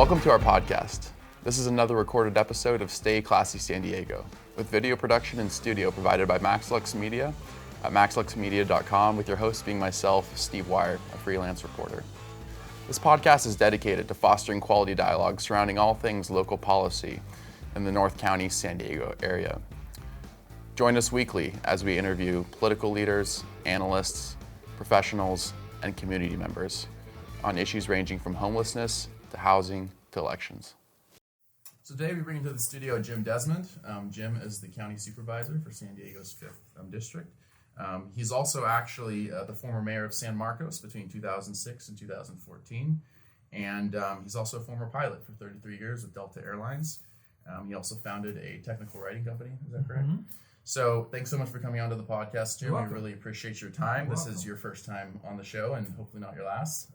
Welcome to our podcast. This is another recorded episode of Stay Classy San Diego, with video production and studio provided by MaxLux Media at maxluxmedia.com, with your host being myself, Steve Wire, a freelance reporter. This podcast is dedicated to fostering quality dialogue surrounding all things local policy in the North County, San Diego area. Join us weekly as we interview political leaders, analysts, professionals, and community members on issues ranging from homelessness to housing to elections. So today we bring into the studio Jim Desmond. Jim is the county supervisor for San Diego's 5th district. He's also actually the former mayor of San Marcos between 2006 and 2014. And he's also a former pilot for 33 years with Delta Airlines. He also founded a technical writing company, is that correct? Mm-hmm. So thanks so much for coming onto the podcast, Jim. We really appreciate your time. This is your first time on the show and hopefully not your last.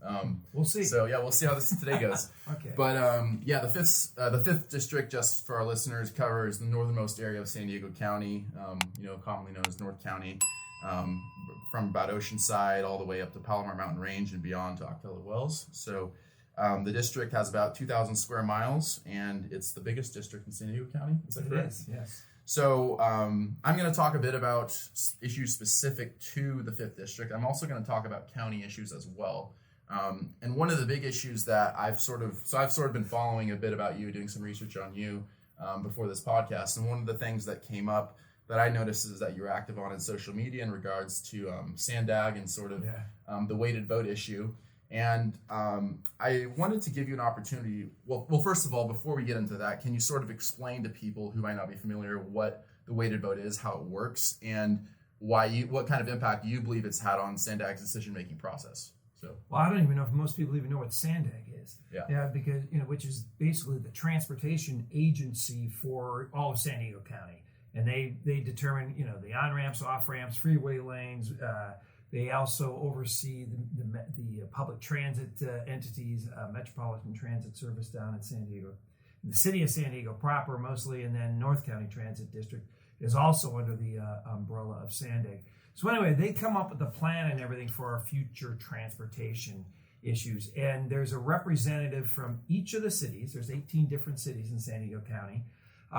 We'll see. So yeah, we'll see how this today goes. Okay. But the fifth district, just for our listeners, covers the northernmost area of San Diego County, commonly known as North County, from about Oceanside all the way up to Palomar Mountain Range and beyond to Ocala Wells. So the district has about 2,000 square miles, and it's the biggest district in San Diego County. Is that correct? It is, yes. So I'm going to talk a bit about issues specific to the 5th district. I'm also going to talk about county issues as well. And one of the big issues that I've sort of been following a bit about you, doing some research on you before this podcast. And one of the things that came up that I noticed is that you're active on in social media in regards to SANDAG and sort of the weighted vote issue. And I wanted to give you an opportunity. Well, first of all, before we get into that, can you sort of explain to people who might not be familiar what the weighted vote is, how it works, and what kind of impact you believe it's had on SANDAG's decision-making process? Well, I don't even know if most people even know what SANDAG is. Yeah. Because which is basically the transportation agency for all of San Diego County, and they determine the on-ramps, off-ramps, freeway lanes. They also oversee the public transit entities, Metropolitan Transit Service down in San Diego. The city of San Diego proper mostly, and then North County Transit District is also under the umbrella of SANDAG. So anyway, they come up with the plan and everything for our future transportation issues. And there's a representative from each of the cities. There's 18 different cities in San Diego County.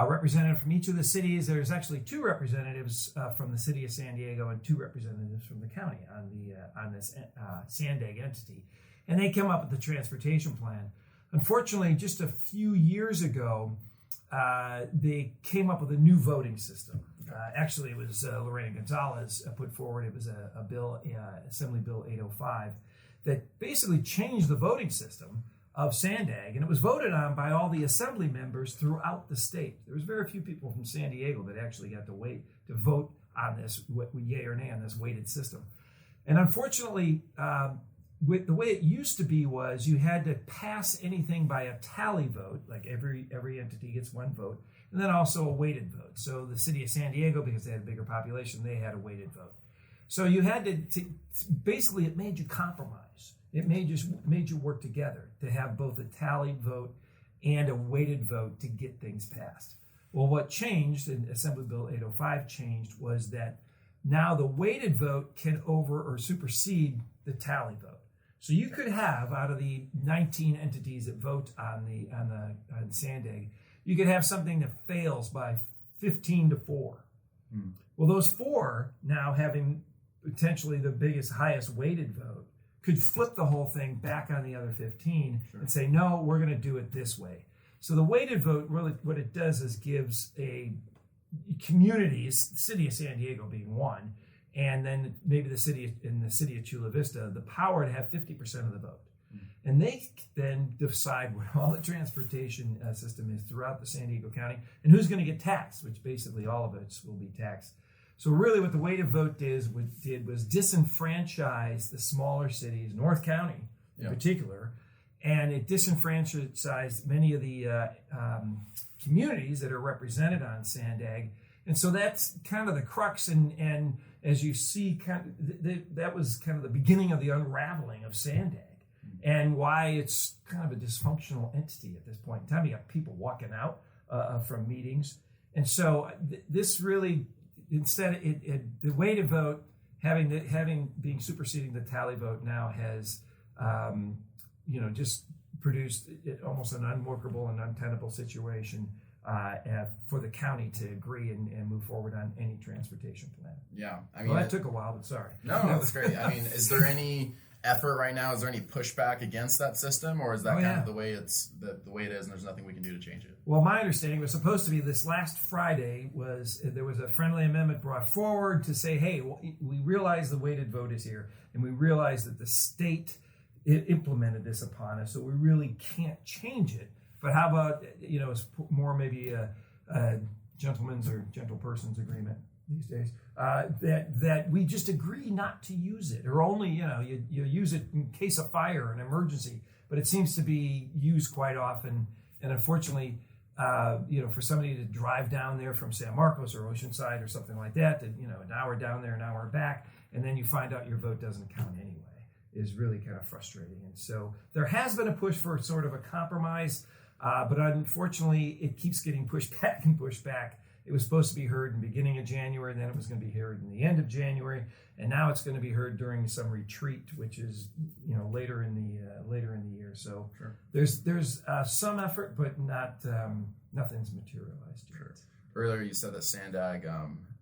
Representative from each of the cities. There's actually 2 representatives from the city of San Diego and 2 representatives from the county on this SANDAG entity, and they come up with the transportation plan. Unfortunately, just a few years ago, they came up with a new voting system. Actually, it was Lorena Gonzalez put forward. It was a bill, Assembly Bill 805, that basically changed the voting system of SANDAG, and it was voted on by all the assembly members throughout the state. There was very few people from San Diego that actually got to vote on this, yay or nay, on this weighted system. And unfortunately, the way it used to be was you had to pass anything by a tally vote, like every entity gets 1 vote, and then also a weighted vote. So the city of San Diego, because they had a bigger population, they had a weighted vote. So you had to basically, it made you compromise. It made you work together to have both a tallied vote and a weighted vote to get things passed. Well, what changed, and Assembly Bill 805 changed, was that now the weighted vote can supersede the tally vote. So you could have, out of the 19 entities that vote on SANDAG, you could have something that fails by 15-4. Well, those 4 now having potentially the highest weighted vote could flip the whole thing back on the other 15 and say, no, we're going to do it this way. So the weighted vote, really what it does is gives a communities, the city of San Diego being one, and then maybe the city of Chula Vista, the power to have 50% of the vote. And they then decide what all the transportation system is throughout the San Diego County and who's going to get taxed, which basically all of it will be taxed. So really what the weighted vote did was disenfranchise the smaller cities, North County in particular, and it disenfranchised many of the communities that are represented on SANDAG. And so that's kind of the crux, and as you see, that was kind of the beginning of the unraveling of SANDAG and why it's kind of a dysfunctional entity at this point in time. You got people walking out from meetings. And so this really... Instead, the weighted vote, being superseding the tally vote now has, just produced almost an unworkable and untenable situation for the county to agree and move forward on any transportation plan. Yeah, I mean, well, that took a while, but sorry. No, that's great. I mean, is there any effort right now? Is there any pushback against that system, or is that kind of the way the way it is, and there's nothing we can do to change it? Well, my understanding was supposed to be this last Friday there was a friendly amendment brought forward to say, hey, we realize the weighted vote is here, and we realize that the state implemented this upon us, so we really can't change it. But how about, it's more maybe a gentleman's or gentleperson's agreement these days, that we just agree not to use it, or only, you use it in case of fire, an emergency, but it seems to be used quite often. And unfortunately, for somebody to drive down there from San Marcos or Oceanside or something like that, an hour down there, an hour back, and then you find out your vote doesn't count anyway, is really kind of frustrating. And so there has been a push for sort of a compromise, but unfortunately, it keeps getting pushed back and pushed back. It was supposed to be heard in the beginning of January, then it was going to be heard in the end of January, and now it's going to be heard during some retreat, which is later in the year. So sure. There's some effort, but not nothing's materialized yet. Sure. Earlier, you said that SANDAG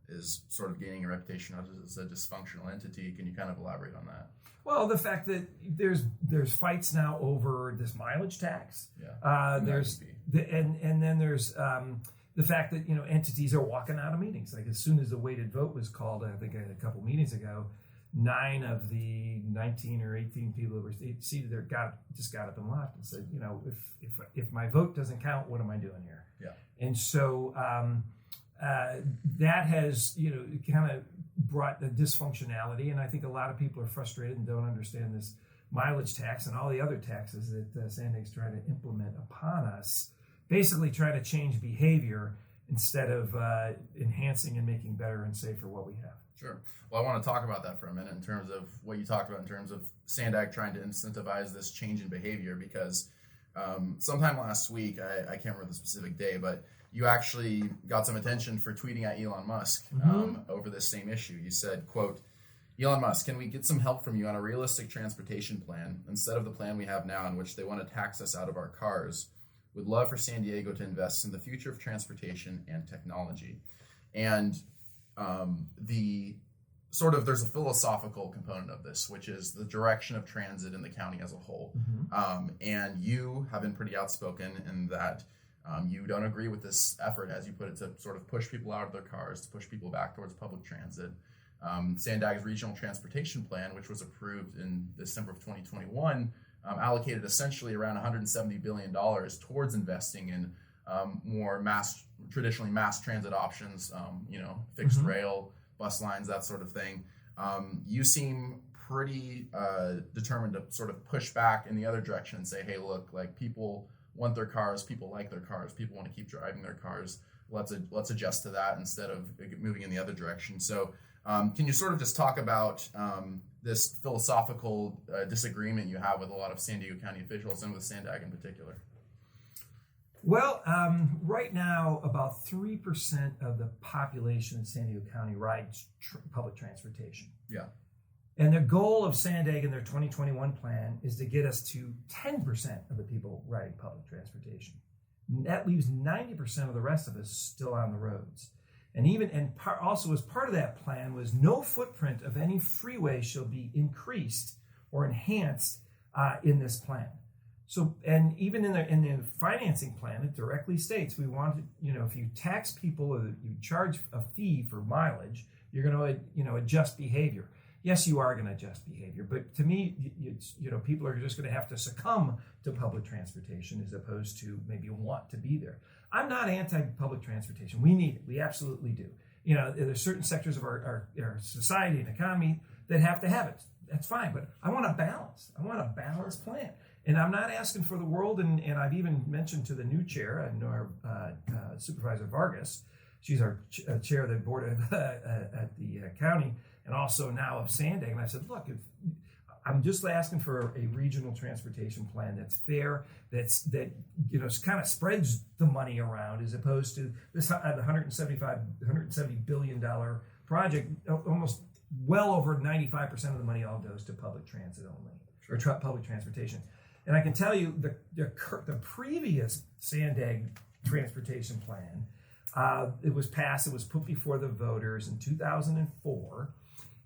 is sort of gaining a reputation as a dysfunctional entity. Can you kind of elaborate on that? Well, the fact that there's fights now over this mileage tax. Yeah. And then there's the fact that entities are walking out of meetings. Like as soon as the weighted vote was called, I think a couple meetings ago, 9 of the 19 or 18 people that were seated there just got up and left and said, if my vote doesn't count, what am I doing here? Yeah. And so that has kind of brought the dysfunctionality, and I think a lot of people are frustrated and don't understand this mileage tax and all the other taxes that SANDAG's trying to implement upon us, basically trying to change behavior instead of enhancing and making better and safer what we have. Sure. Well, I want to talk about that for a minute in terms of what you talked about in terms of SANDAG trying to incentivize this change in behavior, because sometime last week, I can't remember the specific day, but you actually got some attention for tweeting at Elon Musk over this same issue. You said, quote, "Elon Musk, can we get some help from you on a realistic transportation plan instead of the plan we have now in which they want to tax us out of our cars? Would love for San Diego to invest in the future of transportation and technology." And there's a philosophical component of this, which is the direction of transit in the county as a whole. And you have been pretty outspoken in that you don't agree with this effort, as you put it, to sort of push people out of their cars, to push people back towards public transit. SANDAG's regional transportation plan, which was approved in December of 2021, allocated essentially around $170 billion towards investing in more traditionally mass transit options, fixed rail, bus lines, that sort of thing. You seem pretty determined to sort of push back in the other direction and say, hey, look, like people want their cars, people like their cars, people want to keep driving their cars. Let's adjust to that instead of moving in the other direction. So can you sort of just talk about this philosophical disagreement you have with a lot of San Diego County officials and with SANDAG in particular? Well, right now, about 3% of the population in San Diego County rides public transportation. Yeah. And the goal of SANDAG in their 2021 plan is to get us to 10% of the people riding public transportation. That leaves 90% of the rest of us still on the roads. Also as part of that plan was no footprint of any freeway shall be increased or enhanced in this plan. So, and even in the financing plan, it directly states we want to, if you tax people or you charge a fee for mileage, you're going to, adjust behavior. Yes, you are going to adjust behavior, but to me, it's, people are just going to have to succumb to public transportation as opposed to maybe want to be there. I'm not anti-public transportation. We need it. We absolutely do. There's certain sectors of our society and economy that have to have it. That's fine, but I want a balance. I want a balanced plan. And I'm not asking for the world, and I've even mentioned to the new chair, our Supervisor Vargas. She's our chair of the board at the county, and also now of SANDAG. And I said, look, I'm just asking for a regional transportation plan that's fair, that kind of spreads the money around, as opposed to this $170 billion project. Almost well over 95% of the money all goes to public transit only, or public transportation. And I can tell you the previous SANDAG transportation plan, it was passed, it was put before the voters in 2004.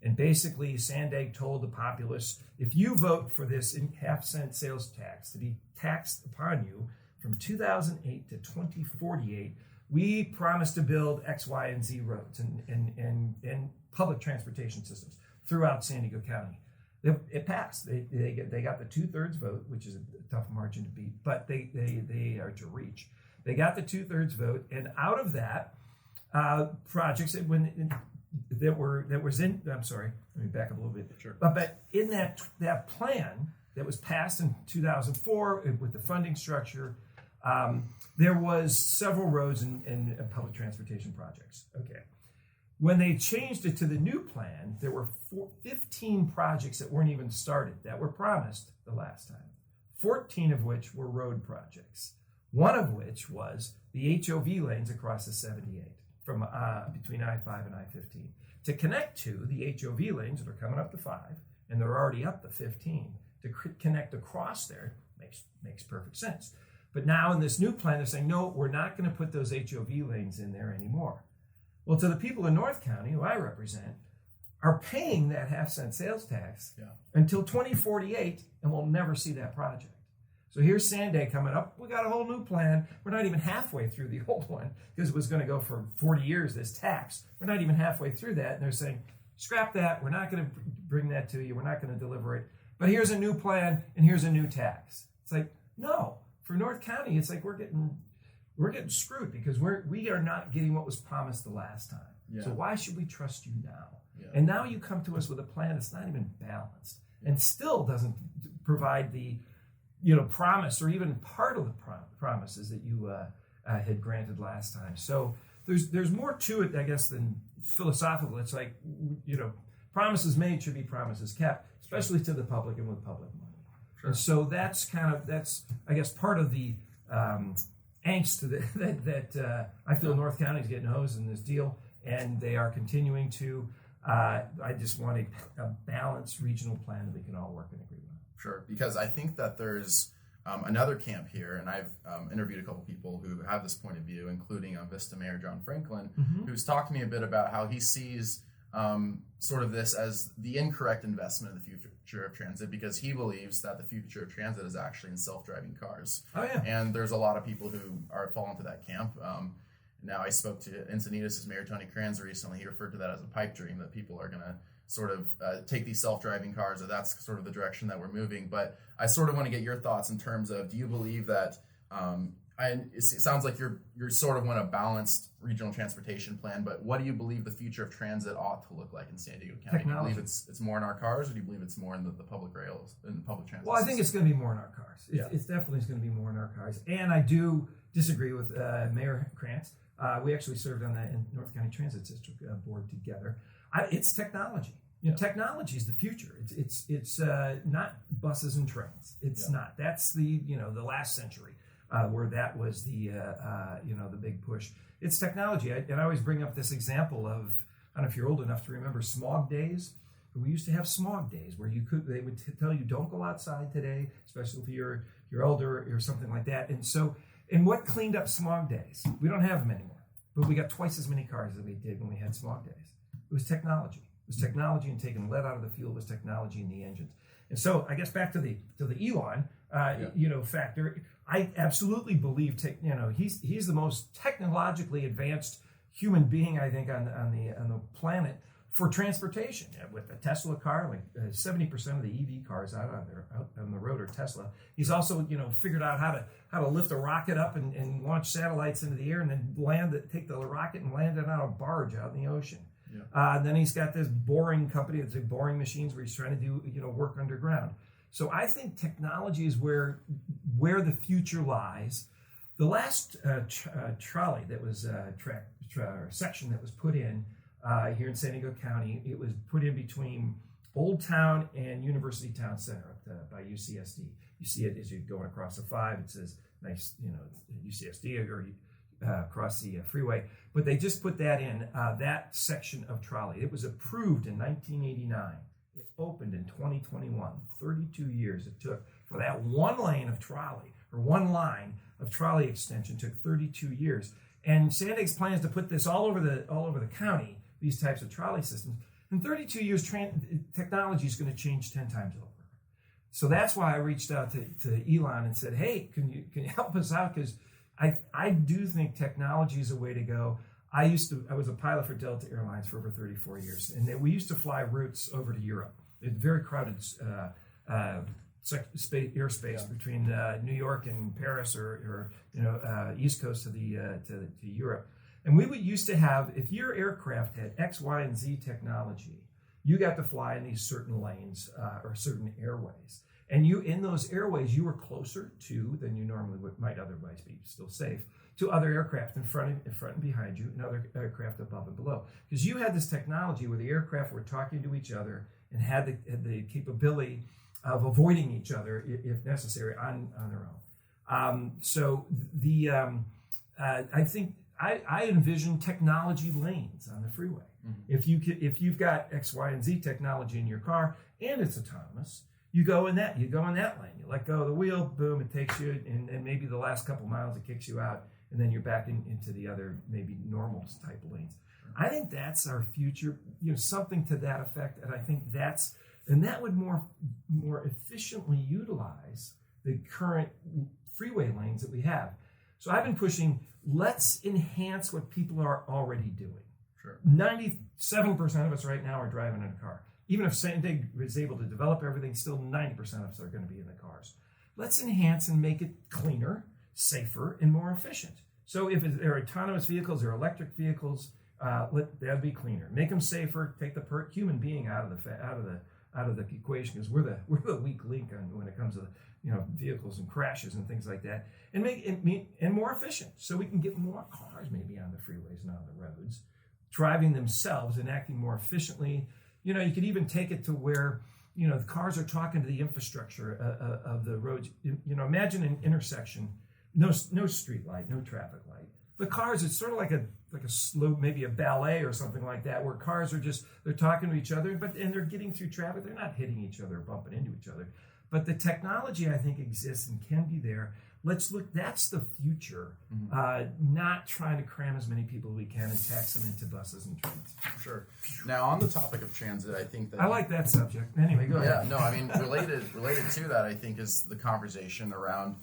And basically, SANDAG told the populace, if you vote for this half-cent sales tax to be taxed upon you from 2008 to 2048, we promise to build X, Y, and Z roads and public transportation systems throughout San Diego County. It passed. They got the 2/3 vote, which is a tough margin to beat, but they are to reach. They got the 2/3 vote, and out of that, projects that was in. I'm sorry. Let me back up a little bit. Sure. But in that plan that was passed in 2004 with the funding structure, there was several roads and public transportation projects. Okay. When they changed it to the new plan, there were 15 projects that weren't even started that were promised the last time, 14 of which were road projects, one of which was the HOV lanes across the 78 from between I-5 and I-15 to connect to the HOV lanes that are coming up to 5, and they're already up to 15. To connect across there makes perfect sense. But now in this new plan, they're saying, no, we're not going to put those HOV lanes in there anymore. Well, to the people in North County, who I represent, are paying that half-cent sales tax until 2048, and we'll never see that project. So here's SANDAG coming up. We got a whole new plan. We're not even halfway through the old one because it was going to go for 40 years, this tax. We're not even halfway through that, and they're saying, scrap that. We're not going to bring that to you. We're not going to deliver it. But here's a new plan, and here's a new tax. It's like, no. For North County, it's like we're getting screwed because we are not getting what was promised the last time. Yeah. So why should we trust you now? Yeah. And now you come to us with a plan that's not even balanced and still doesn't provide the promise or even part of the promises that you had granted last time. So there's more to it, I guess, than philosophical. It's like, promises made should be promises kept, especially to the public and with public money. Sure. And so that's I guess, part of the angst that I feel North County is getting hosed in this deal, and they are continuing to. I just want a balanced regional plan that we can all work and agree on. Sure, because I think that there's another camp here, and I've interviewed a couple people who have this point of view, including Vista Mayor John Franklin, who's talked to me a bit about how he sees sort of this as the incorrect investment in the future of transit, because he believes that the future of transit is actually in self-driving cars. Oh, yeah. And there's a lot of people who fall into that camp. Now, I spoke to Encinitas' Mayor Tony Kranz recently. He referred to that as a pipe dream, that people are going to sort of take these self-driving cars, that that's sort of the direction that we're moving. But I sort of want to get your thoughts in terms of, do you believe that, it sounds like you're sort of want a balanced regional transportation plan, but what do you believe the future of transit ought to look like in San Diego County? Technology. Do you believe it's more in our cars, or do you believe it's more in the public rails, in the public transit? Well, I think it's going to be more in our cars. It's definitely going to be more in our cars. And I do disagree with Mayor Krantz. We actually served on the North County Transit District board together. It's technology. Technology is the future. It's not buses and trains. It's not. That's the last century where that was the big push. It's technology. And I always bring up this example of, I don't know if you're old enough to remember smog days. We used to have smog days where they would tell you don't go outside today, especially if you're older or something like that. And what cleaned up smog days? We don't have them anymore, but we got twice as many cars as we did when we had smog days. It was technology. It was technology and taking lead out of the fuel. It was technology in the engines. And so I guess back to the Elon, factor. I absolutely believe he's the most technologically advanced human being, I think, on the planet for transportation. With the Tesla car, like 70% of the EV cars out on the road are Tesla. He's also figured out how to lift a rocket up and launch satellites into the air and then take the rocket and land it on a barge out in the ocean. Yeah. Then he's got this boring company that's boring machines where he's trying to do work underground. So I think technology is where the future lies. The last trolley that was section that was put in here in San Diego County, it was put in between Old Town and University Town Center by UCSD. You see it as you're going across the 5. It says nice, UCSD or across the freeway. But they just put that in, that section of trolley. It was approved in 1989. It opened in 2021. 32 years it took for that one lane of trolley, or one line of trolley extension took 32 years. And SANDAG's plans to put this all over the county, these types of trolley systems. In 32 years, technology is going to change 10 times over. So that's why I reached out to Elon and said, hey, can you help us out? Because I do think technology is a way to go. I was a pilot for Delta Airlines for over 34 years, and we used to fly routes over to Europe. It's very crowded airspace between New York and Paris, or East Coast to Europe. And we would used to have, if your aircraft had X, Y, and Z technology, you got to fly in these certain lanes or certain airways. And in those airways, you were closer to than you normally might otherwise be, still safe, to other aircraft in front and behind you, and other aircraft above and below. Because you had this technology where the aircraft were talking to each other and had the capability of avoiding each other if necessary on their own. I think I envision technology lanes on the freeway. Mm-hmm. If you've got X, Y, and Z technology in your car and it's autonomous, you go in that lane. You let go of the wheel, boom, it takes you, and maybe the last couple miles it kicks you out, and then you're back into the other maybe normal type lanes. I think that's our future, something to that effect, and I think that would more efficiently utilize the current freeway lanes that we have. So I've been pushing, let's enhance what people are already doing. Sure. 97% of us right now are driving in a car. Even if SANDAG is able to develop everything, still 90% of us are going to be in the cars. Let's enhance and make it cleaner, safer, and more efficient. So if there are autonomous vehicles or electric vehicles, that'll be cleaner. Make them safer. Take the human being out of the equation, because we're the weak link when it comes to vehicles and crashes and things like that, and make it more efficient, so we can get more cars maybe on the freeways and on the roads, driving themselves and acting more efficiently. You could even take it to where the cars are talking to the infrastructure of the roads. Imagine an intersection, no street light, no traffic light. The cars, it's sort of like a slow, maybe a ballet or something like that, where cars are they're talking to each other, and they're getting through traffic. They're not hitting each other or bumping into each other. But the technology, I think, exists and can be there. Let's look, that's the future, not trying to cram as many people as we can and tax them into buses and trains. Sure. Now, on the topic of transit, I think that... I like that subject. Anyway, go ahead. Yeah, no, I mean, related to that, I think, is the conversation around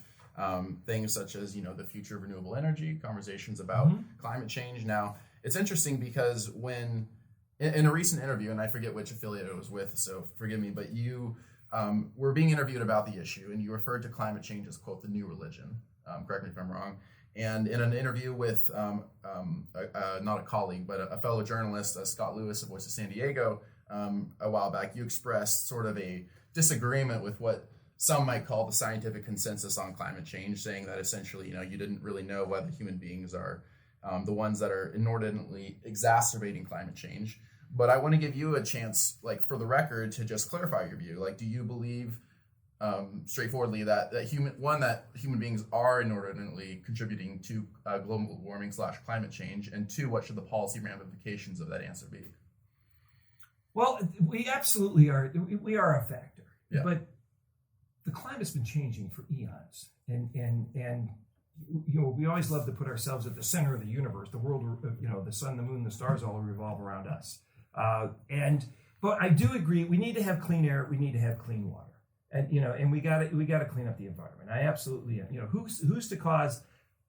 things such as, the future of renewable energy, conversations about climate change. Now, it's interesting because when, in a recent interview, and I forget which affiliate it was with, so forgive me, but you... were being interviewed about the issue, and you referred to climate change as, quote, the new religion. Correct me if I'm wrong. And in an interview with not a colleague, but a fellow journalist, Scott Lewis of Voice of San Diego, a while back, you expressed sort of a disagreement with what some might call the scientific consensus on climate change, saying that essentially, you didn't really know whether human beings are the ones that are inordinately exacerbating climate change. But I want to give you a chance, for the record, to just clarify your view. Do you believe, straightforwardly, that human beings are inordinately contributing to global warming / climate change, and two, what should the policy ramifications of that answer be? Well, we absolutely are. We are a factor, yeah. But the climate's been changing for eons, and we always love to put ourselves at the center of the universe. The world, the sun, the moon, the stars all revolve around us. But I do agree, we need to have clean air, we need to have clean water, and we got to clean up the environment. I absolutely am. Who's to cause?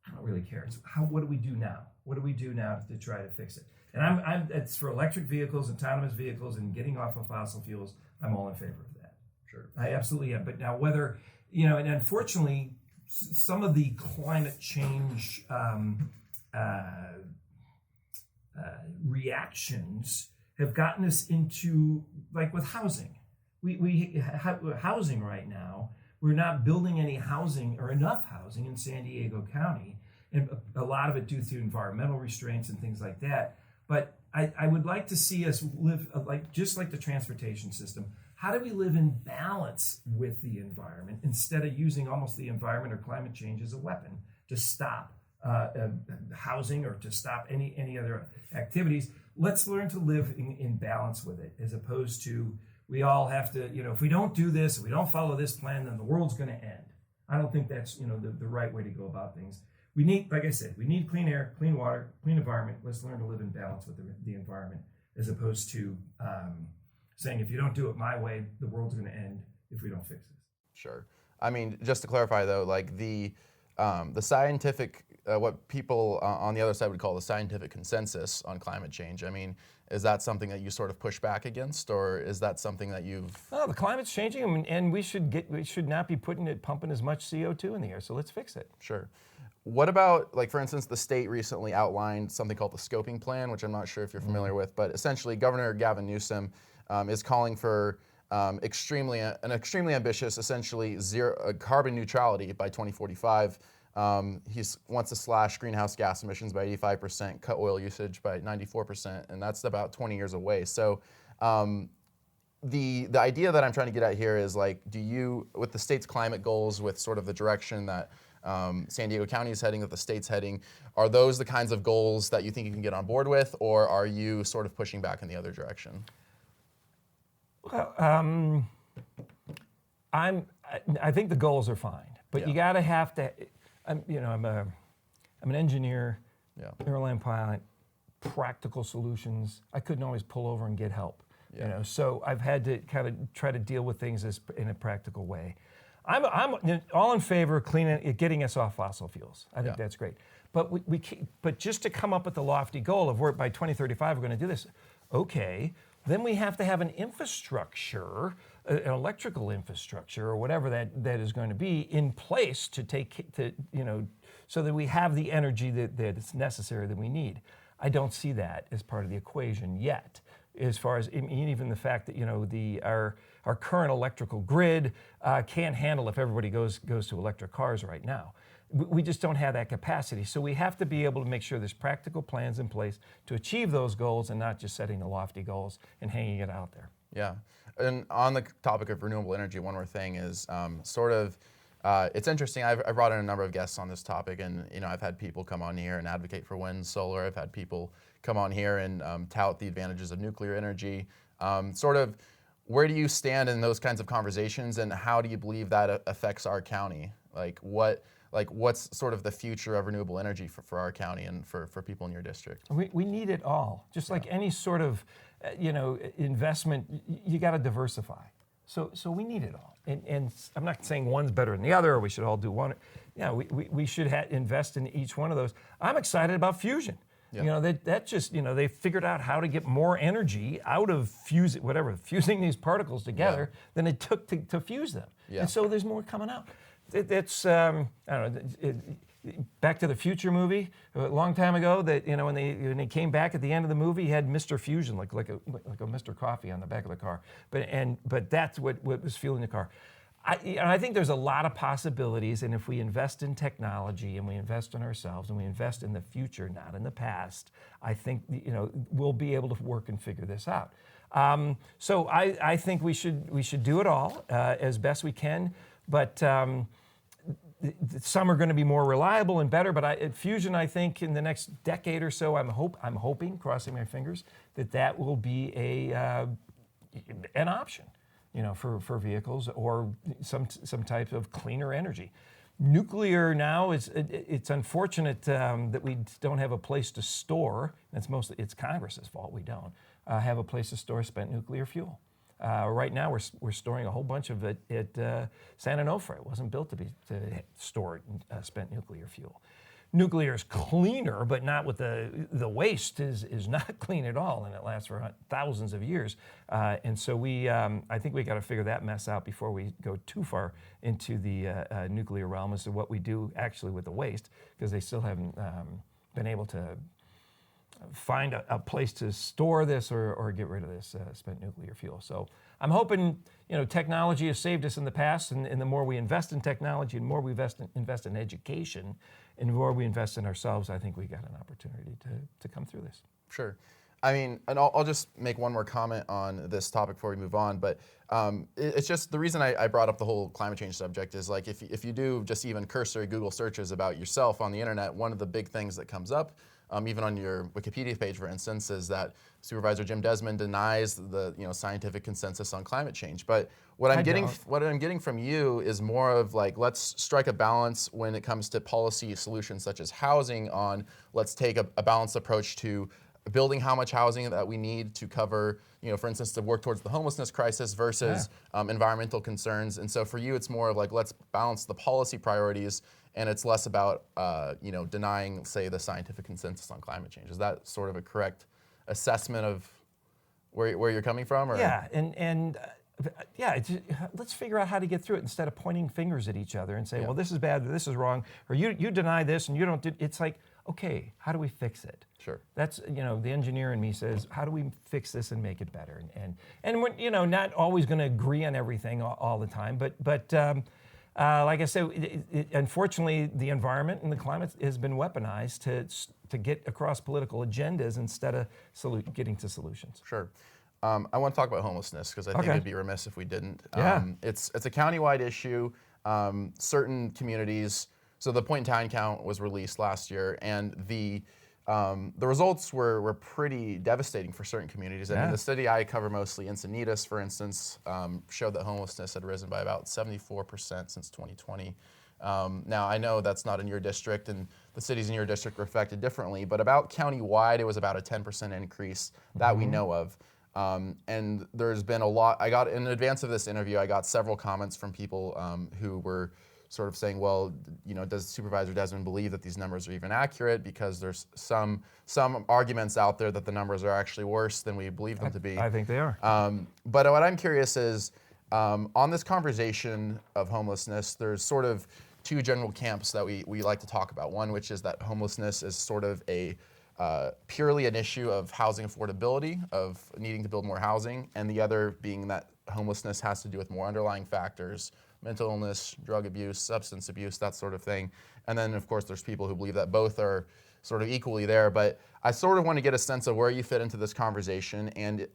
I don't really care. It's what do we do now? What do we do now to try to fix it? And it's for electric vehicles, autonomous vehicles, and getting off of fossil fuels. I'm all in favor of that. Sure, I absolutely am. But now whether and unfortunately, some of the climate change reactions have gotten us into, with housing. We have housing right now. We're not building any housing or enough housing in San Diego County, and a lot of it due to environmental restraints and things like that. But I would like to see us live just like the transportation system. How do we live in balance with the environment instead of using almost the environment or climate change as a weapon to stop housing or to stop any other activities? Let's learn to live in balance with it, as opposed to we all have to, if we don't do this, if we don't follow this plan, then the world's going to end. I don't think that's, the right way to go about things. We need, like I said, we need clean air, clean water, clean environment. Let's learn to live in balance with the environment, as opposed to saying, if you don't do it my way, the world's going to end if we don't fix this. Sure. I mean, just to clarify though, like the scientific, what people on the other side would call the scientific consensus on climate change, I mean, is that something that you sort of push back against, or is that something that you've... No, the climate's changing, and we should not be pumping as much CO2 in the air, so let's fix it. Sure. What about, like, for instance, the state recently outlined something called the scoping plan, which I'm not sure if you're familiar with, but essentially Governor Gavin Newsom is calling for an extremely ambitious, essentially carbon neutrality by 2045. He wants to slash greenhouse gas emissions by 85%, cut oil usage by 94%, and that's about 20 years away. So the idea that I'm trying to get at here is, like, with the state's climate goals, with sort of the direction that San Diego County is heading, that the state's heading, are those the kinds of goals that you think you can get on board with, or are you sort of pushing back in the other direction? Well, I think the goals are fine, but you gotta have to. I'm an engineer, airline pilot, practical solutions. I couldn't always pull over and get help, so I've had to kind of try to deal with things in a practical way. I'm all in favor of getting us off fossil fuels. I think that's great. But but just to come up with the lofty goal of by 2035 we're going to do this, okay, then we have to have an infrastructure, an electrical infrastructure or whatever that is going to be in place so that we have the energy that is necessary that we need. I don't see that as part of the equation yet. As far as even the fact that our current electrical grid can't handle if everybody goes to electric cars right now. We just don't have that capacity. So we have to be able to make sure there's practical plans in place to achieve those goals, and not just setting the lofty goals and hanging it out there. Yeah, and on the topic of renewable energy, one more thing is it's interesting. I've brought in a number of guests on this topic, and I've had people come on here and advocate for wind, solar. I've had people come on here and tout the advantages of nuclear energy. Where do you stand in those kinds of conversations, and how do you believe that affects our county? What's sort of the future of renewable energy for our county and for people in your district? We need it all. Just like any sort of investment, you got to diversify. So we need it all. And I'm not saying one's better than the other, or we should all do one. Yeah, we should invest in each one of those. I'm excited about fusion. Yeah. They figured out how to get more energy out of fusing these particles together than it took to fuse them. Yeah. And so there's more coming out. It's I don't know. Back to the Future movie a long time ago. That when they came back at the end of the movie, he had Mr. Fusion, like a Mr. Coffee on the back of the car. But that's what was fueling the car. I think there's a lot of possibilities, and if we invest in technology and we invest in ourselves and we invest in the future, not in the past, I think we'll be able to work and figure this out. So I think we should do it all as best we can, but some are going to be more reliable and better. But fusion, I think, in the next decade or so, I'm hoping, crossing my fingers, that will be an option. For vehicles or some type of cleaner energy. Nuclear now it's unfortunate that we don't have a place to store. It's Congress's fault we don't have a place to store spent nuclear fuel. Right now we're storing a whole bunch of it at San Onofre. It wasn't built to store spent nuclear fuel. Nuclear is cleaner, but not with the waste is not clean at all, and it lasts for thousands of years. And so I think we got to figure that mess out before we go too far into the nuclear realm as to what we do actually with the waste, because they still haven't been able to find a place to store this or get rid of this spent nuclear fuel. So I'm hoping, technology has saved us in the past, and the more we invest in technology, and more we invest in education, and the more we invest in ourselves, I think we got an opportunity to come through this. Sure. I mean, and I'll just make one more comment on this topic before we move on, but it's just the reason I brought up the whole climate change subject is, like, if you do just even cursory Google searches about yourself on the internet, one of the big things that comes up even on your Wikipedia page, for instance, is that Supervisor Jim Desmond denies the scientific consensus on climate change. But what I'm getting from you is more of like, let's strike a balance when it comes to policy solutions such as housing. On let's take a balanced approach to building how much housing that we need to cover, for instance, to work towards the homelessness crisis versus environmental concerns. And so for you, it's more of like, let's balance the policy priorities, and it's less about, denying, say, the scientific consensus on climate change. Is that sort of a correct assessment of where you're coming from? Or? Yeah, let's figure out how to get through it instead of pointing fingers at each other and say, well, this is bad, or this is wrong, or you deny this and you don't do. It's like, okay, how do we fix it? Sure. That's, the engineer in me says, how do we fix this and make it better? And we're, not always going to agree on everything all the time, but like I said, unfortunately, the environment and the climate has been weaponized to get across political agendas instead of getting to solutions. Sure. I want to talk about homelessness because I think it'd be remiss if we didn't. Yeah. It's a countywide issue. Certain communities. So the point-in-time count was released last year, and the results were pretty devastating for certain communities. I mean, the city I cover mostly, Encinitas, for instance, showed that homelessness had risen by about 74% since 2020. Now, I know that's not in your district, and the cities in your district were affected differently, but about countywide, it was about a 10% increase that we know of. And there's been a lot. In advance of this interview, I got several comments from people who were sort of saying, well, does Supervisor Desmond believe that these numbers are even accurate? Because there's some arguments out there that the numbers are actually worse than we believe them to be. I think they are. But what I'm curious is, on this conversation of homelessness, there's sort of two general camps that we like to talk about. One, which is that homelessness is sort of purely an issue of housing affordability, of needing to build more housing, and the other being that homelessness has to do with more underlying factors, mental illness, drug abuse, substance abuse, that sort of thing. And then, of course, there's people who believe that both are sort of equally there. But I sort of want to get a sense of where you fit into this conversation and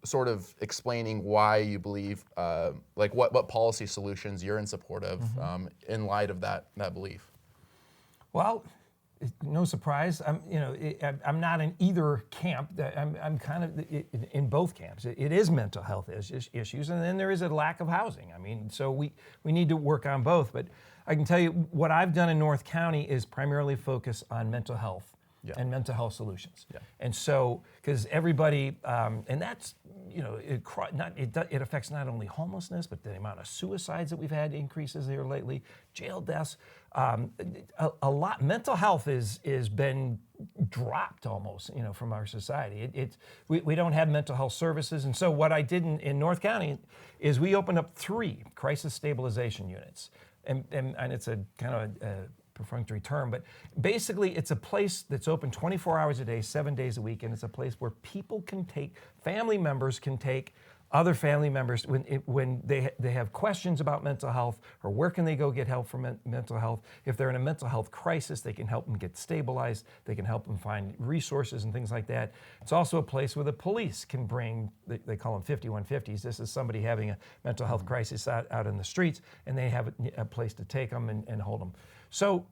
sort of explaining why you believe, what policy solutions you're in support of in light of that belief. Well, no surprise. I'm not in either camp. I'm kind of in both camps. It is mental health issues, and then there is a lack of housing. I mean, so we need to work on both. But I can tell you what I've done in North County is primarily focus on mental health and mental health solutions. Yeah. And so, because everybody, and that's, it affects not only homelessness, but the amount of suicides that we've had increases here lately, jail deaths. A lot. Mental health is been dropped almost, from our society. We don't have mental health services, and so what I did in North County is we opened up 3 crisis stabilization units, and it's a kind of a perfunctory term, but basically it's a place that's open 24 hours a day, 7 days a week, and it's a place where people can take, family members can take other family members when they have questions about mental health, or where can they go get help for mental health. If they're in a mental health crisis, they can help them get stabilized. They can help them find resources and things like that. It's also a place where the police can bring, they call them 5150s. This is somebody having a mental health crisis out in the streets, and they have a place to take them and hold them. So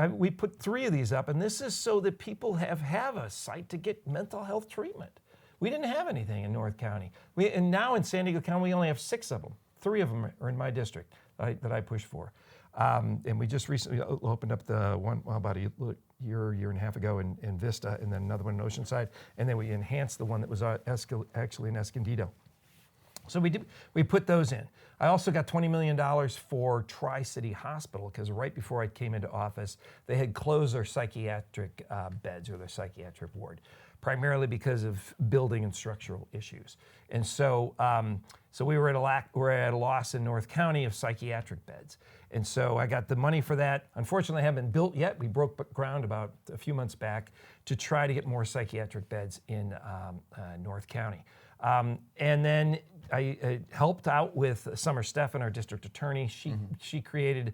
we put 3 of these up, and this is so that people have a site to get mental health treatment. We didn't have anything in North County. And now in San Diego County, we only have 6 of them. 3 of them are in my district that I push for. And we just recently opened up the one about a year and a half ago in Vista, and then another one in Oceanside. And then we enhanced the one that was actually in Escondido. So we put those in. I also got $20 million for Tri-City Hospital, because right before I came into office, they had closed their psychiatric beds, or their psychiatric ward, primarily because of building and structural issues. And so we were at a loss in North County of psychiatric beds. And so I got the money for that. Unfortunately, they haven't been built yet. We broke ground about a few months back to try to get more psychiatric beds in North County. And then I helped out with Summer Steffen, our district attorney. She created, it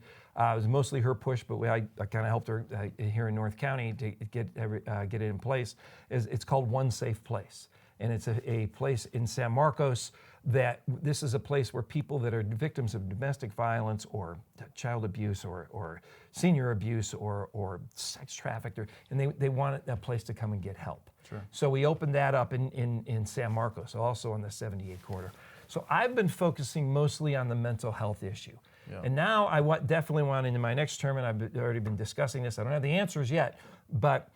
was mostly her push, but I kind of helped her here in North County to get it in place. It's called One Safe Place. And it's a place in San Marcos that this is a place where people that are victims of domestic violence or child abuse or senior abuse or sex trafficked, and they want a place to come and get help. Sure. So we opened that up in San Marcos, also on the 78 corridor. So I've been focusing mostly on the mental health issue. Yeah. And now I definitely want, in my next term, and I've already been discussing this, I don't have the answers yet, but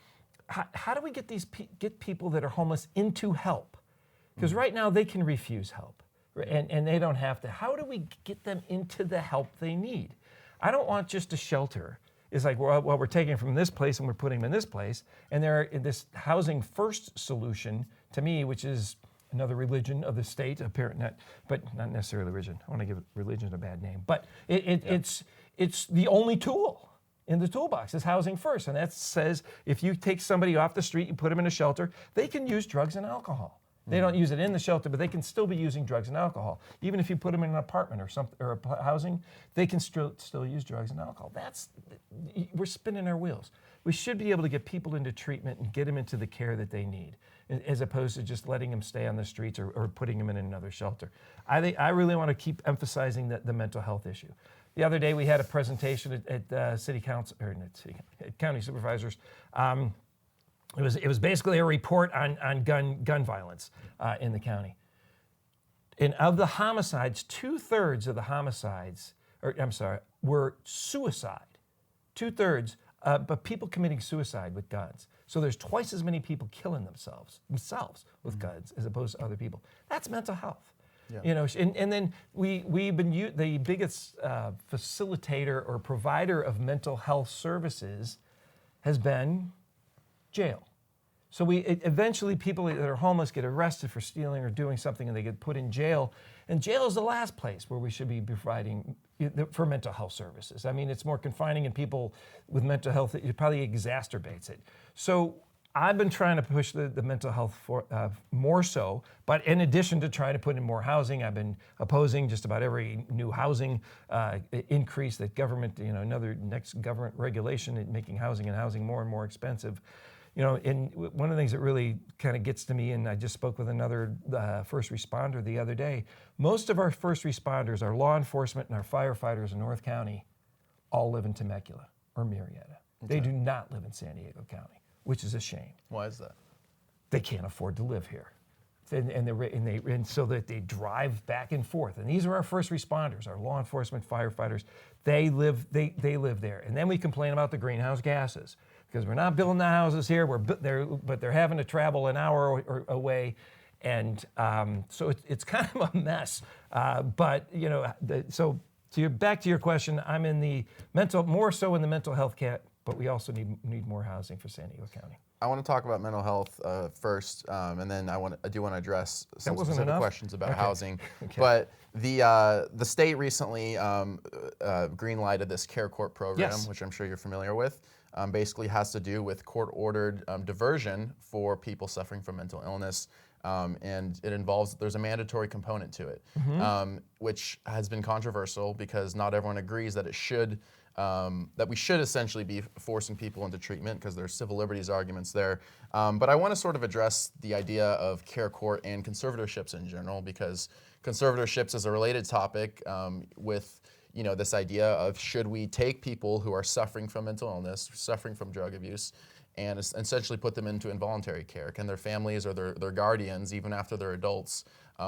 how do we get people that are homeless into help? Because right now they can refuse help, and they don't have to. How do we get them into the help they need? I don't want just a shelter. It's like, well, we're taking them from this place and we're putting them in this place, and they're this housing first solution to me, which is another religion of the state, but not necessarily religion. I want to give religion a bad name, but it's the only tool in the toolbox is housing first, and that says if you take somebody off the street, you put them in a shelter, they can use drugs and alcohol. They don't use it in the shelter, but they can still be using drugs and alcohol. Even if you put them in an apartment or something or a housing, they can still use drugs and alcohol. We're spinning our wheels. We should be able to get people into treatment and get them into the care that they need, as opposed to just letting them stay on the streets or putting them in another shelter. I really want to keep emphasizing the mental health issue. The other day we had a presentation at City Council, or not City, at County Supervisors. It was basically a report on gun violence in the county. And of the homicides, 2/3 of the homicides, were suicide. 2/3, but people committing suicide with guns. So there's twice as many people killing themselves with guns as opposed to other people. That's mental health. Yeah. And then we've been the biggest facilitator or provider of mental health services has been jail. So eventually people that are homeless get arrested for stealing or doing something, and they get put in jail. And jail is the last place where we should be providing for mental health services. I mean, it's more confining, and people with mental health, it probably exacerbates it. So I've been trying to push the mental health more so, but in addition to trying to put in more housing, I've been opposing just about every new housing increase that government, another next government regulation making housing more and more expensive. And one of the things that really kind of gets to me, and I just spoke with another first responder the other day, most of our first responders, our law enforcement and our firefighters in North County all live in Temecula or Murrieta. Okay. They do not live in San Diego County, which is a shame. Why is that? They can't afford to live here. And so that they drive back and forth. And these are our first responders, our law enforcement, firefighters. They live there. And then we complain about the greenhouse gases because we're not building the houses here. But they're having to travel an hour away, and so it's kind of a mess. So back to your question, I'm in more so in the mental health camp, but we also need more housing for San Diego County. I want to talk about mental health first, and then I do want to address some specific questions about housing. Okay. But the state recently green-lighted this Care Court program, yes, which I'm sure you're familiar with. Basically has to do with court-ordered diversion for people suffering from mental illness, and it involves, there's a mandatory component to it, which has been controversial because not everyone agrees that it should. That we should essentially be forcing people into treatment because there's civil liberties arguments there. But I want to sort of address the idea of care court and conservatorships in general, because conservatorships is a related topic with this idea of should we take people who are suffering from mental illness, suffering from drug abuse, and essentially put them into involuntary care? Can their families or their guardians, even after they're adults,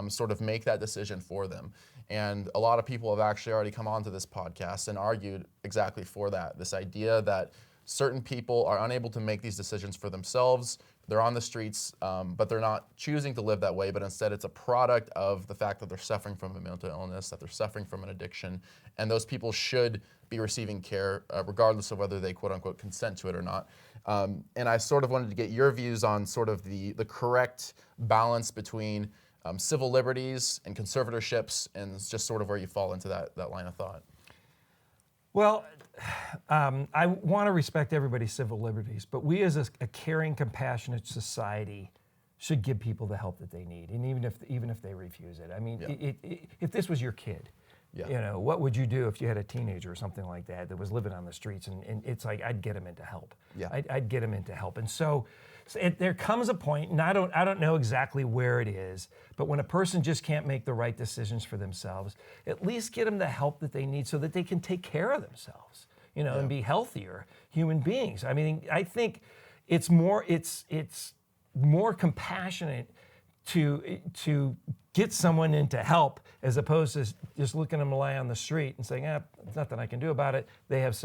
sort of make that decision for them? And a lot of people have actually already come onto this podcast and argued exactly for that. This idea that certain people are unable to make these decisions for themselves. They're on the streets, but they're not choosing to live that way, but instead it's a product of the fact that they're suffering from a mental illness, that they're suffering from an addiction, and those people should be receiving care regardless of whether they quote unquote consent to it or not. And I sort of wanted to get your views on sort of the correct balance between civil liberties and conservatorships, and just sort of where you fall into that line of thought. Well, I want to respect everybody's civil liberties, but we as a caring, compassionate society should give people the help that they need, and even if they refuse it. I mean, yeah, if this was your kid, yeah, what would you do if you had a teenager or something like that was living on the streets? And it's like, I'd get them into help. Yeah. I'd get them into help. And so There comes a point, and I don't know exactly where it is, but when a person just can't make the right decisions for themselves, at least get them the help that they need so that they can take care of themselves, and be healthier human beings. I mean, I think it's more compassionate to get someone into help as opposed to just looking them lie on the street and saying, there's nothing I can do about it. They have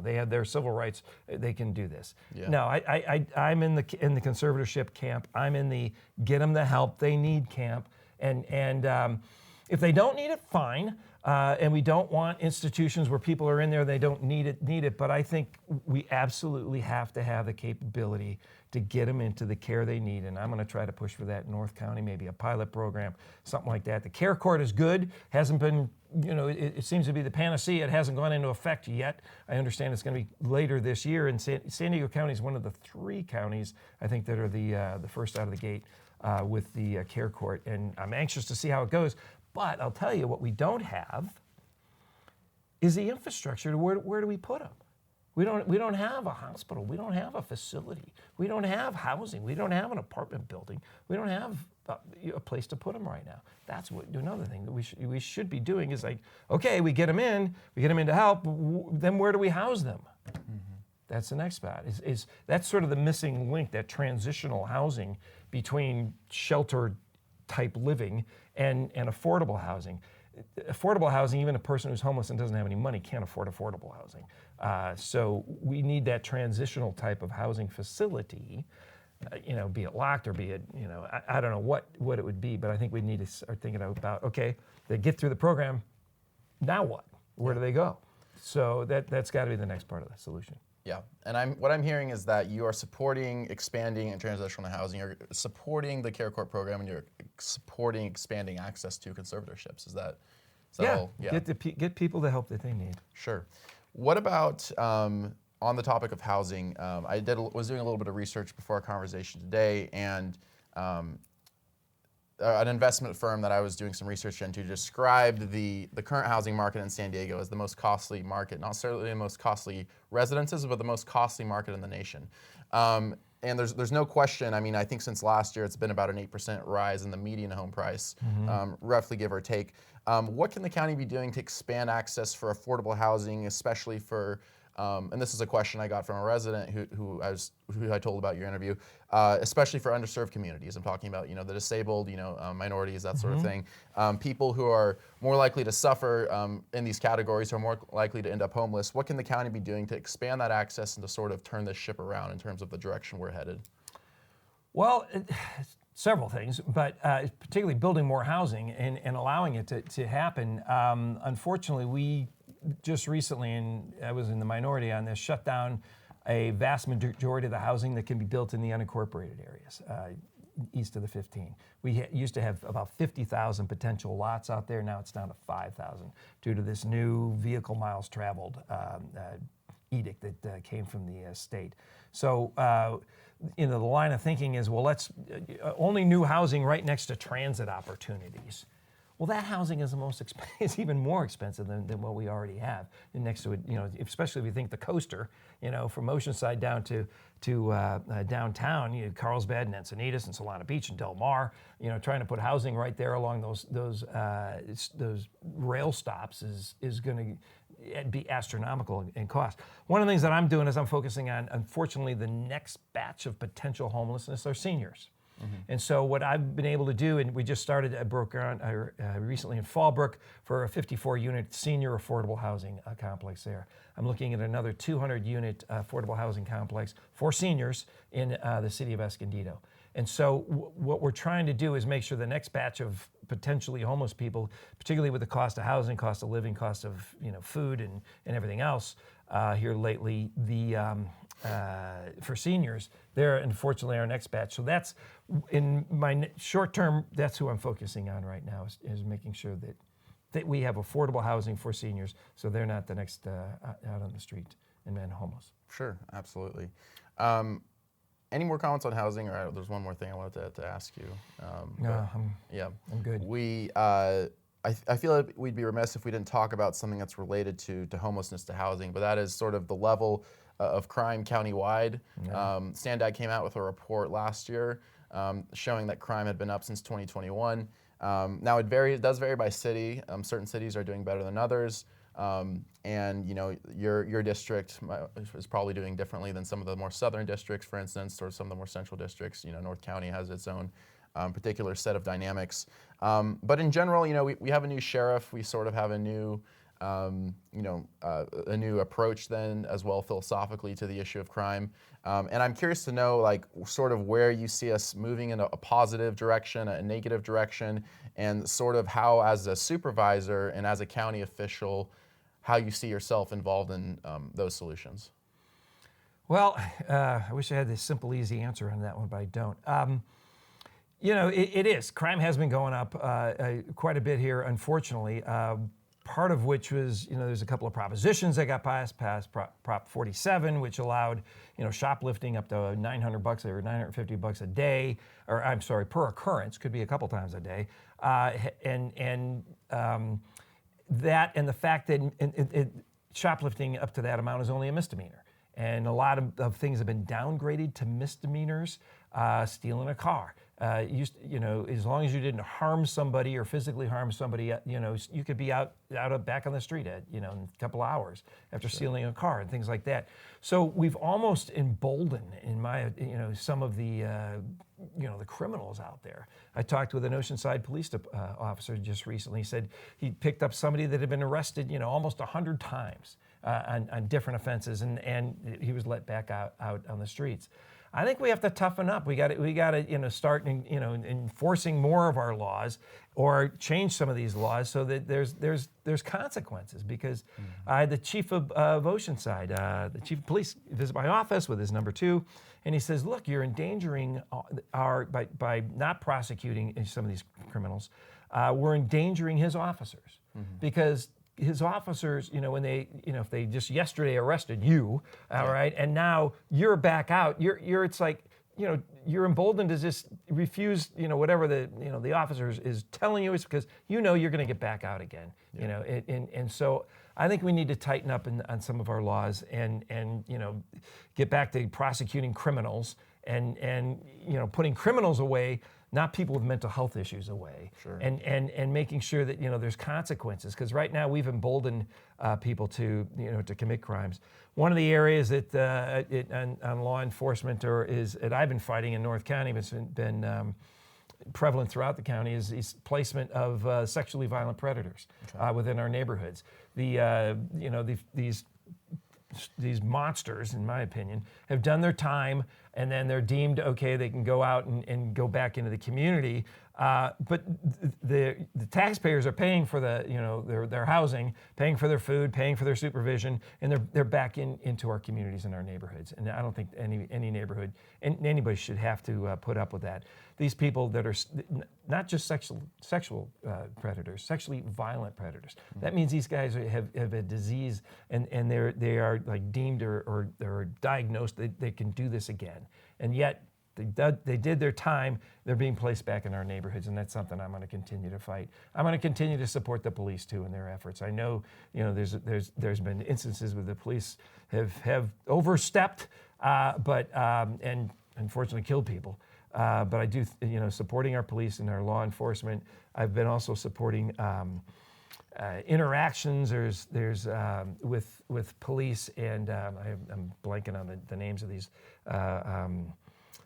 they have their civil rights. They can do this. Yeah. No, I'm in the conservatorship camp. I'm in the get them the help they need camp. And if they don't need it, fine. And we don't want institutions where people are in there, they don't need it. But I think we absolutely have to have the capability to get them into the care they need. And I'm going to try to push for that in North County, maybe a pilot program, something like that. The care court is good, hasn't been, it seems to be the panacea. It hasn't gone into effect yet. I understand it's going to be later this year. And San Diego County is one of the 3 counties, I think, that are the first out of the gate with the care court. And I'm anxious to see how it goes. But I'll tell you, what we don't have is the infrastructure. Where do we put them? We don't have a hospital. We don't have a facility. We don't have housing. We don't have an apartment building. We don't have a place to put them right now. That's another thing that we should be doing is like, okay, we get them into help. Then where do we house them? Mm-hmm. That's the next spot. That's sort of the missing link, that transitional housing between shelter type living and affordable housing. Affordable housing, even a person who's homeless and doesn't have any money can't afford affordable housing. So we need that transitional type of housing facility, be it locked or be it, I don't know what it would be, but I think we need to start thinking about, okay, they get through the program, now what? Where do they go? So that's got to be the next part of the solution. Yeah, and what I'm hearing is that you are supporting expanding and transitional housing. You're supporting the care court program, and you're supporting expanding access to conservatorships. Is that all? Yeah. Get people the help that they need. Sure. What about on the topic of housing? I was doing a little bit of research before our conversation today, and an investment firm that I was doing some research into described the current housing market in San Diego as the most costly market, not necessarily the most costly residences, but the most costly market in the nation. And there's no question. I mean, I think since last year it's been about an 8% rise in the median home price, roughly give or take. What can the county be doing to expand access for affordable housing, especially for and this is a question I got from a resident who I told about your interview, especially for underserved communities. I'm talking about the disabled, minorities, that sort of thing. People who are more likely to suffer in these categories, who are more likely to end up homeless. What can the county be doing to expand that access and to sort of turn this ship around in terms of the direction we're headed? Well, several things, but particularly building more housing and allowing it to happen. Unfortunately, we just recently, and I was in the minority on this, shut down a vast majority of the housing that can be built in the unincorporated areas east of the 15. We used to have about 50,000 potential lots out there. Now it's down to 5,000 due to this new vehicle miles traveled edict that came from the state. So the line of thinking is, well, let's only new housing right next to transit opportunities. Well, that housing is is even more expensive than what we already have. And next to it, especially if you think the coaster, from Oceanside down to downtown, Carlsbad and Encinitas and Solana Beach and Del Mar, trying to put housing right there along those rail stops is going to be astronomical in cost. One of the things that I'm doing is I'm focusing on, unfortunately, the next batch of potential homelessness are seniors. Mm-hmm. And so what I've been able to do, and we just started at recently in Fallbrook for a 54-unit senior affordable housing complex there. I'm looking at another 200-unit affordable housing complex for seniors in the city of Escondido. And so what we're trying to do is make sure the next batch of potentially homeless people, particularly with the cost of housing, cost of living, cost of food and everything else here lately, for seniors, they're unfortunately our next batch. So that's, in my short term, that's who I'm focusing on right now, is making sure that we have affordable housing for seniors so they're not the next out on the street and homeless. Sure, absolutely. Any more comments on housing? There's one more thing I wanted to ask you. No, I'm good. I I feel like we'd be remiss if we didn't talk about something that's related to homelessness, to housing, but that is sort of the level of crime countywide. SANDAG came out with a report last year showing that crime had been up since 2021. Now it does vary by city. Certain cities are doing better than others. And your district is probably doing differently than some of the more southern districts, for instance, or some of the more central districts. North County has its own particular set of dynamics. But in general, we have a new sheriff. We sort of have a new, a new approach then as well philosophically to the issue of crime. And I'm curious to know, like, sort of where you see us moving in a positive direction, a negative direction, and sort of how, as a supervisor and as a county official, how you see yourself involved in those solutions. Well, I wish I had this simple, easy answer on that one, but I don't. It is. Crime has been going up quite a bit here, unfortunately. Part of which was, there's a couple of propositions that got passed Prop 47, which allowed, shoplifting up to $900 or $950 a day, or I'm sorry, per occurrence, could be a couple times a day, that and the fact that shoplifting up to that amount is only a misdemeanor. And a lot of things have been downgraded to misdemeanors. Stealing a car. As long as you didn't harm somebody or physically harm somebody, you could be back on the street in a couple hours after stealing a car and things like that. So we've almost emboldened, some of the the criminals out there. I talked with an Oceanside police officer just recently. He said he picked up somebody that had been arrested, almost 100 times on different offenses, and he was let back out on the streets. I think we have to toughen up. We got to start enforcing more of our laws, or change some of these laws so that there's consequences. Because I had the chief of Oceanside, the chief of police, visit my office with his number 2, and he says, "Look, you're endangering by not prosecuting some of these criminals. We're endangering his officers because." His officers, when they, if they just yesterday arrested you, all right, and now you're back out, it's like, you're emboldened to just refuse, whatever the officer is telling you, is because you're going to get back out again, and so I think we need to tighten up on some of our laws and get back to prosecuting criminals and putting criminals away, not people with mental health issues away, sure. and making sure that there's consequences, because right now we've emboldened people to commit crimes. One of the areas that on law enforcement that I've been fighting in North County, but it's been prevalent throughout the county, is placement of sexually violent predators within our neighborhoods. These monsters, in my opinion, have done their time, and then they're deemed okay. They can go out and go back into the community, but the taxpayers are paying for their housing, paying for their food, paying for their supervision, and they're back into our communities and our neighborhoods. And I don't think any neighborhood and anybody should have to put up with that. These people that are not just sexual predators, sexually violent predators. That means these guys have a disease, and they are like deemed or they're diagnosed that they can do this again. And yet they did their time. They're being placed back in our neighborhoods, and that's something I'm going to continue to fight. I'm going to continue to support the police too in their efforts. I know there's been instances where the police have overstepped, and unfortunately killed people. But I do, supporting our police and our law enforcement. I've been also supporting interactions. There's with police, and I'm blanking on the names of these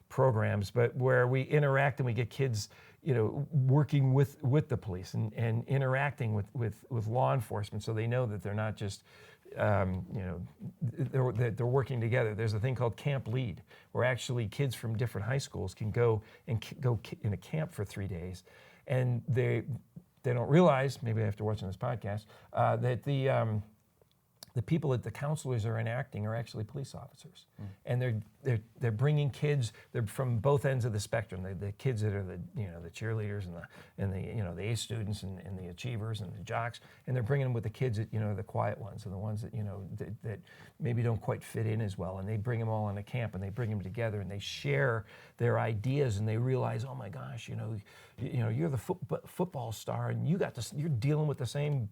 programs, but where we interact and we get kids, working with the police and interacting with law enforcement, so they know that they're not just they're working together. There's a thing called Camp Lead, where actually kids from different high schools can go in a camp for 3 days, and they don't realize, maybe after watching this podcast, that the the people that the counselors are enacting are actually police officers, and they're bringing kids. They're from both ends of the spectrum. The kids that are the cheerleaders and the A students and the achievers and the jocks, and they're bringing them with the kids that the quiet ones and the ones that that maybe don't quite fit in as well. And they bring them all into camp and they bring them together and they share their ideas and they realize, oh my gosh, you're the football star and you're dealing with the same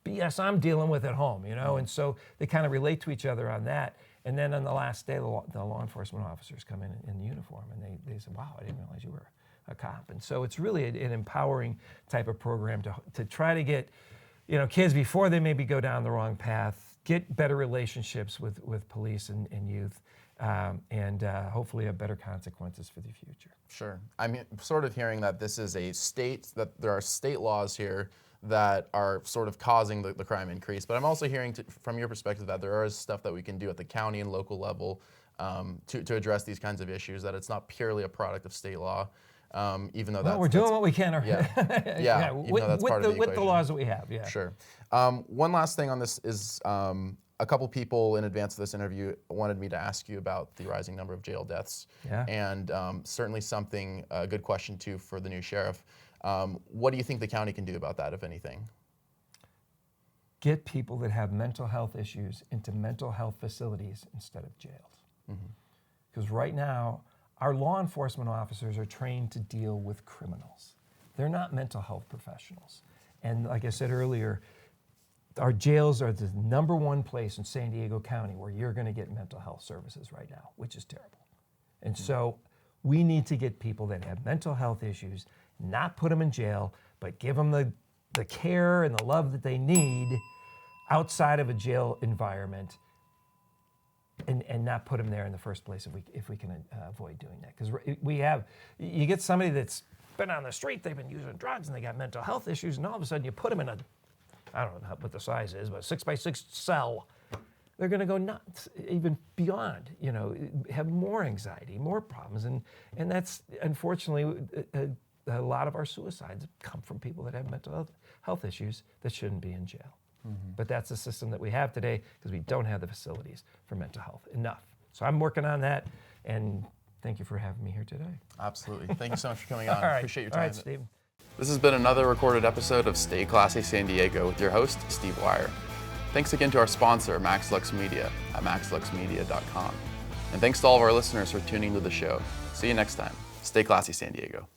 BS I'm dealing with at home, and so they kind of relate to each other on that. And then on the last day, the law enforcement officers come in uniform, and they say, wow, I didn't realize you were a cop. And so it's really an empowering type of program to try to get, kids before they maybe go down the wrong path, get better relationships with police and youth, and hopefully have better consequences for the future. Sure. I'm sort of hearing that this is that there are state laws here that are sort of causing the crime increase. But I'm also hearing from your perspective that there is stuff that we can do at the county and local level to address these kinds of issues, that it's not purely a product of state law, even though we're doing what we can. Yeah, with the laws that we have, yeah. Sure. One last thing on this is a couple people in advance of this interview wanted me to ask you about the rising number of jail deaths. Yeah. And certainly a good question too for the new sheriff. What do you think the county can do about that, if anything? Get people that have mental health issues into mental health facilities instead of jails. Because right now, our law enforcement officers are trained to deal with criminals. They're not mental health professionals. And like I said earlier, our jails are the number one place in San Diego County where you're going to get mental health services right now, which is terrible. And so we need to get people that have mental health issues, not put them in jail, but give them the care and the love that they need outside of a jail environment, and not put them there in the first place if we can avoid doing that. Because you get somebody that's been on the street, they've been using drugs, and they got mental health issues, and all of a sudden you put them in I don't know what the size is, but a 6x6 cell. They're going to go nuts, even beyond, have more anxiety, more problems. And that's, unfortunately, a lot of our suicides come from people that have mental health issues that shouldn't be in jail. But that's the system that we have today because we don't have the facilities for mental health enough. So I'm working on that, and thank you for having me here today. Absolutely. Thank you so much for coming on. All right. Appreciate your time. All right, Steve. This has been another recorded episode of Stay Classy San Diego with your host, Steve Wire. Thanks again to our sponsor, MaxLux Media at maxluxmedia.com. And thanks to all of our listeners for tuning to the show. See you next time. Stay classy, San Diego.